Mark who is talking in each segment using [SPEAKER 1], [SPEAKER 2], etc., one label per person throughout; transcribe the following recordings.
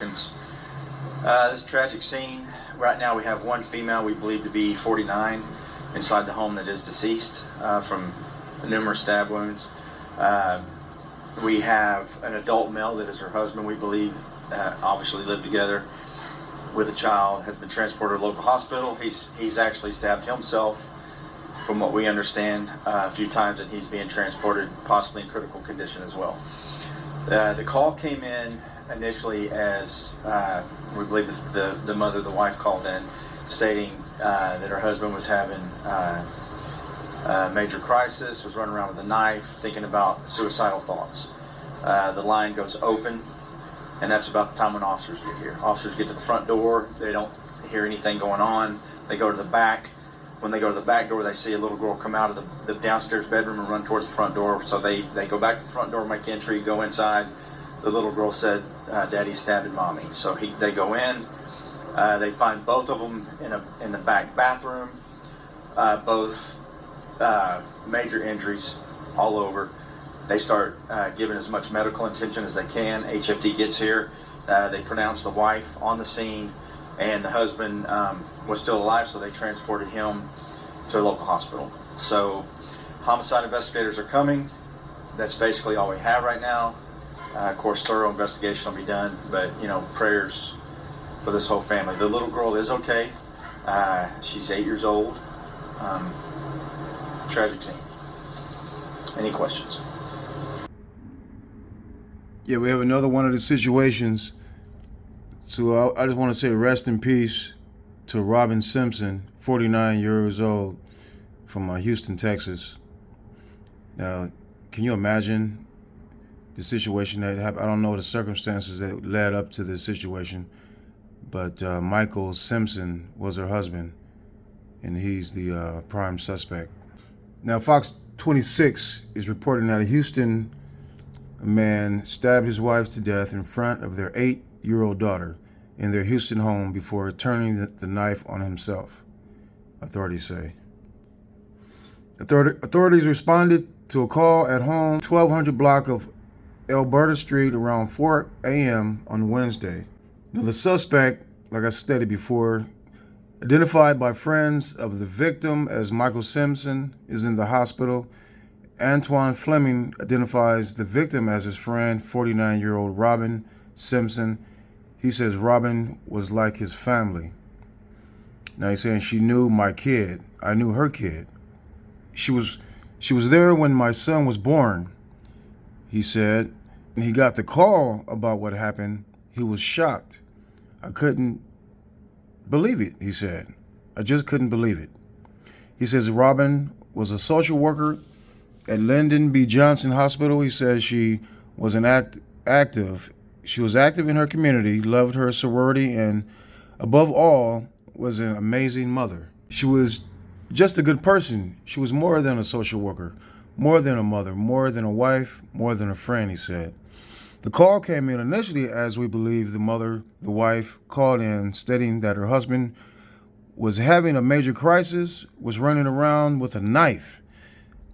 [SPEAKER 1] This tragic scene. Right now we have one female we believe to be 49 inside the home that is deceased from numerous stab wounds. We have an adult male that is her husband, we believe, obviously lived together with a child, has been transported to a local hospital. He's actually stabbed himself, from what we understand, a few times, and he's being transported possibly in critical condition as well. The call came in initially as we believe the mother, the wife, called in stating that her husband was having a major crisis, was running around with a knife, thinking about suicidal thoughts. The line goes open, and that's about the time when officers get here. Officers get to the front door, they don't hear anything going on. They go to the back. When they go to the back door, they see a little girl come out of the downstairs bedroom and run towards the front door. So they go back to the front door, make entry, go inside. The little girl said, "Daddy stabbed mommy." So they go in. They find both of them in the back bathroom. Both major injuries all over. They start giving as much medical attention as they can. HFD gets here. They pronounce the wife on the scene, and the husband was still alive, so they transported him to a local hospital. So homicide investigators are coming. That's basically all we have right now. Of course, thorough investigation will be done, but prayers for this whole family. The little girl is okay. She's 8 years old. Tragic scene. Any questions?
[SPEAKER 2] Yeah, we have another one of the situations. So I just want to say rest in peace to Robin Simpson, 49 years old, from Houston, Texas. Now, can you imagine the situation that happened? I don't know the circumstances that led up to this situation, but Michael Simpson was her husband, and he's the prime suspect. Now, Fox 26 is reporting that a Houston man stabbed his wife to death in front of their 8-year-old daughter in their Houston home before turning the knife on himself, authorities say. Authorities responded to a call at home, 1200 block of Alberta Street, around 4 a.m. on Wednesday. Now, the suspect, like I stated before, identified by friends of the victim as Michael Simpson, is in the hospital. Antoine Fleming identifies the victim as his friend, 49-year-old Robin Simpson. He says Robin was like his family. Now he's saying, "She knew my kid. I knew her kid. She was there when my son was born," he said. When he got the call about what happened, he was shocked. "I couldn't believe it," he said. "I just couldn't believe it." He says Robin was a social worker at Lyndon B. Johnson Hospital. He says she was active. She was active in her community, loved her sorority, and above all, was an amazing mother. She was just a good person. She was more than a social worker, more than a mother, more than a wife, more than a friend, he said. The call came in initially as we believe the wife, called in stating that her husband was having a major crisis, was running around with a knife,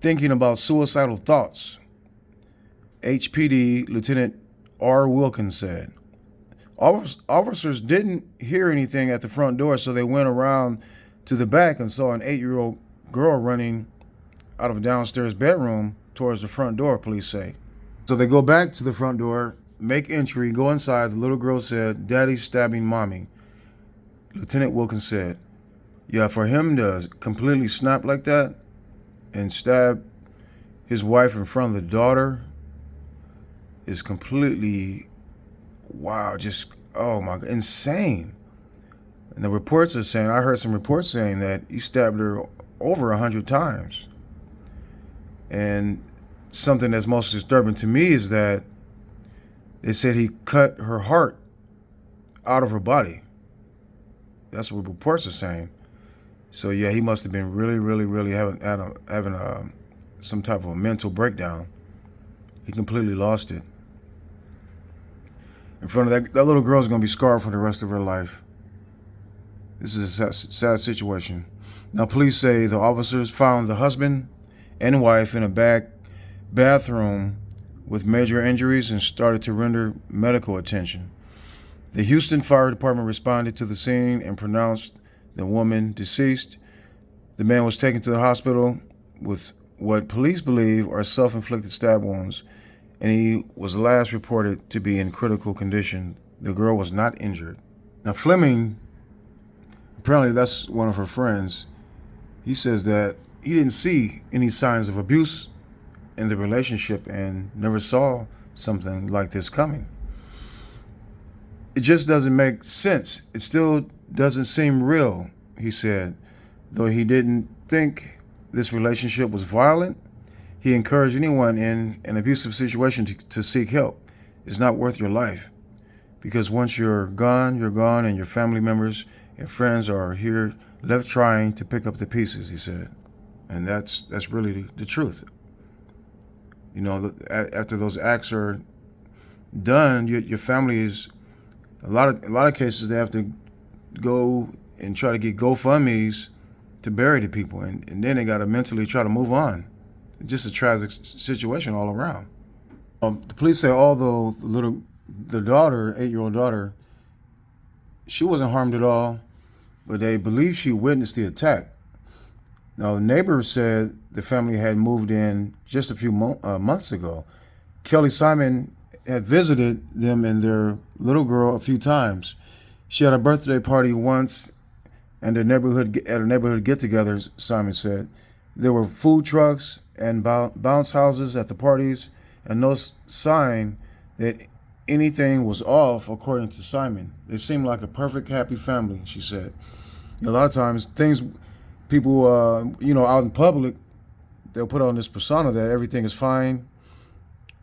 [SPEAKER 2] thinking about suicidal thoughts. HPD Lieutenant R. Wilkins said. Officers didn't hear anything at the front door, so they went around to the back and saw an 8-year-old girl running out of a downstairs bedroom towards the front door, police say. So they go back to the front door, make entry, go inside. The little girl said, "Daddy's stabbing mommy." Lieutenant Wilkins said, "Yeah, for him to completely snap like that and stab his wife in front of the daughter is completely, wow, just, oh my God, insane." And the reports are saying, I heard some reports saying that he stabbed her over 100 times. And something that's most disturbing to me is that they said he cut her heart out of her body. That's what reports are saying. So yeah, he must have been really having some type of a mental breakdown. He completely lost it. In front of that little girl's gonna be scarred for the rest of her life. This is a sad situation. Now, police say the officers found the husband and wife in a back bathroom with major injuries and started to render medical attention. The Houston Fire Department responded to the scene and pronounced the woman deceased. The man was taken to the hospital with what police believe are self-inflicted stab wounds, and he was last reported to be in critical condition. The girl was not injured. Now, Fleming, apparently that's one of her friends, he says that he didn't see any signs of abuse in the relationship and never saw something like this coming. It just doesn't make sense. It still doesn't seem real, he said. Though he didn't think this relationship was violent, he encouraged anyone in an abusive situation to seek help. It's not worth your life, because once you're gone, and your family members and friends are here left trying to pick up the pieces, he said. And that's really the truth. You know, after those acts are done, your family is, a lot of cases, they have to go and try to get GoFundMes to bury the people, and then they got to mentally try to move on. It's just a tragic situation all around. The police say although the daughter, 8-year-old daughter, she wasn't harmed at all, but they believe she witnessed the attack. Now, the neighbor said the family had moved in just a few months ago. Kelly Simon had visited them and their little girl a few times. She had a birthday party once and a neighborhood get-together, Simon said. There were food trucks and bounce houses at the parties, and no sign that anything was off, according to Simon. They seemed like a perfect, happy family, she said. A lot of times, people, out in public, they'll put on this persona that everything is fine,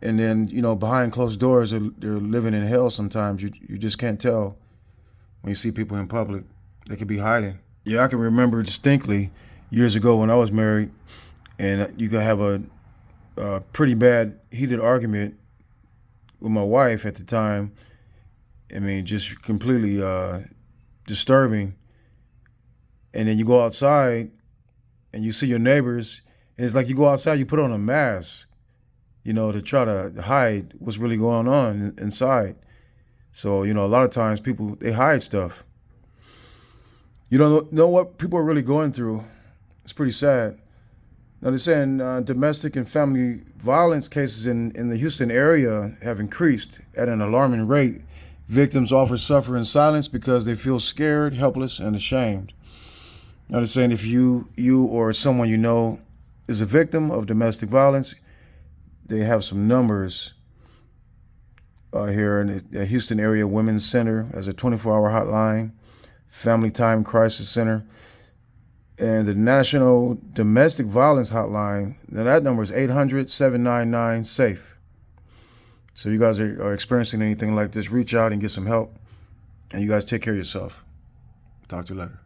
[SPEAKER 2] and then, behind closed doors, they're living in hell sometimes. You just can't tell when you see people in public. They could be hiding. Yeah, I can remember distinctly years ago when I was married, and you could have a pretty bad, heated argument with my wife at the time. I mean, just completely disturbing. And then you go outside and you see your neighbors, and it's like you go outside, you put on a mask, to try to hide what's really going on inside. So, a lot of times people, they hide stuff. You don't know what people are really going through. It's pretty sad. Now, they're saying domestic and family violence cases in the Houston area have increased at an alarming rate. Victims often suffer in silence because they feel scared, helpless, and ashamed. Now, they're saying if you or someone you know is a victim of domestic violence, they have some numbers here in the Houston Area Women's Center as a 24-hour hotline, Family Time Crisis Center, and the National Domestic Violence Hotline. Now, that number is 800-799-SAFE. So you guys are experiencing anything like this, reach out and get some help. And you guys take care of yourself. Talk to you later.